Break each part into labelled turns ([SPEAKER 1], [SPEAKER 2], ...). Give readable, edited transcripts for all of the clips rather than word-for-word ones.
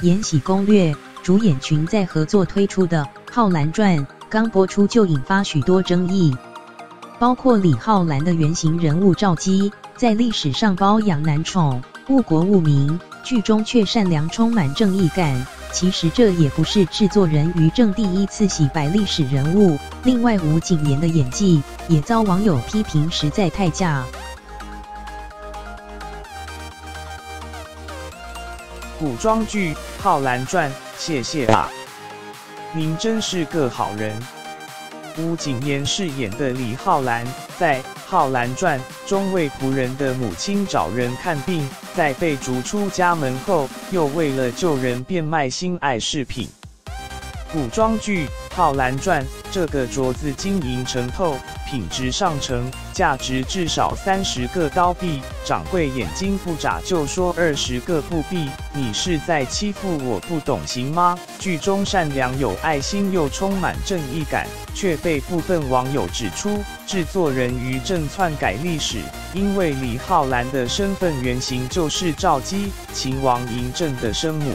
[SPEAKER 1] 延禧攻略》主演群在合作推出的《浩然传》刚播出就引发许多争议，包括李浩然的原型人物赵姬在历史上包养男宠，误国误民，剧中却善良充满正义感。其实这也不是制作人于正第一次洗白历史人物。另外，吴谨言的演技也遭网友批评实在太假。
[SPEAKER 2] 古装剧《浩然传》，谢谢啊，您真是个好人。吴谨言饰演的李浩然，在《浩然传》中为仆人的母亲找人看病，在被逐出家门后，又为了救人变卖心爱饰品。古装剧《浩然传》这个镯子晶莹澄透，品质上乘，价值至少30个刀币。掌柜眼睛不眨就说20个不必，你是在欺负我不懂行吗？剧中善良有爱心又充满正义感，却被部分网友指出，制作人于正篡改历史，因为李浩然的身份原型就是赵姬，秦王嬴政的生母。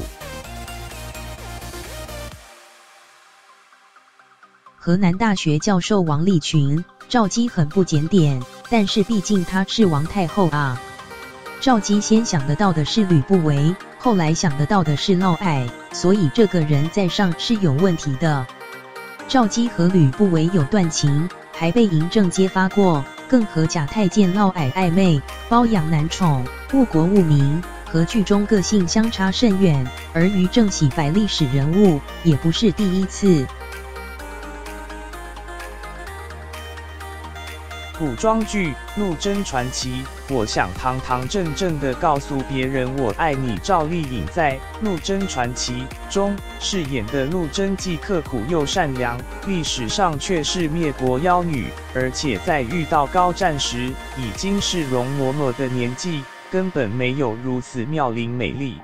[SPEAKER 1] 河南大学教授王立群，赵姬很不检点，但是毕竟她是王太后啊。赵姬先想得到的是吕不韦，后来想得到的是嫪毐，所以这个人在上是有问题的。赵姬和吕不韦有断情，还被嬴政揭发过，更和假太监嫪毐暧昧，包养男宠，误国误民，和剧中个性相差甚远。而于正洗白历史人物，也不是第一次。
[SPEAKER 2] 古装剧《陆贞传奇》，我想堂堂正正地告诉别人我爱你。赵丽颖在《陆贞传奇》中饰演的陆贞既刻苦又善良，历史上却是灭国妖女，而且在遇到高战时已经是容嬷嬷的年纪，根本没有如此妙龄美丽。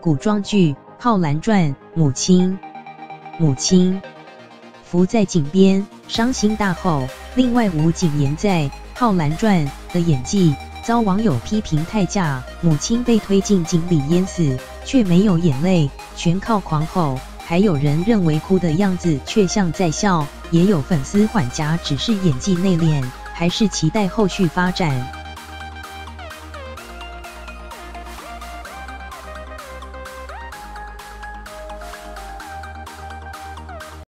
[SPEAKER 1] 古装剧《浩然传》，母亲伏在井边，伤心大吼。另外，吴谨言在《浩然传》的演技遭网友批评太假，母亲被推进井里淹死，却没有眼泪，全靠狂吼。还有人认为哭的样子却像在笑，也有粉丝缓颊只是演技内敛，还是期待后续发展。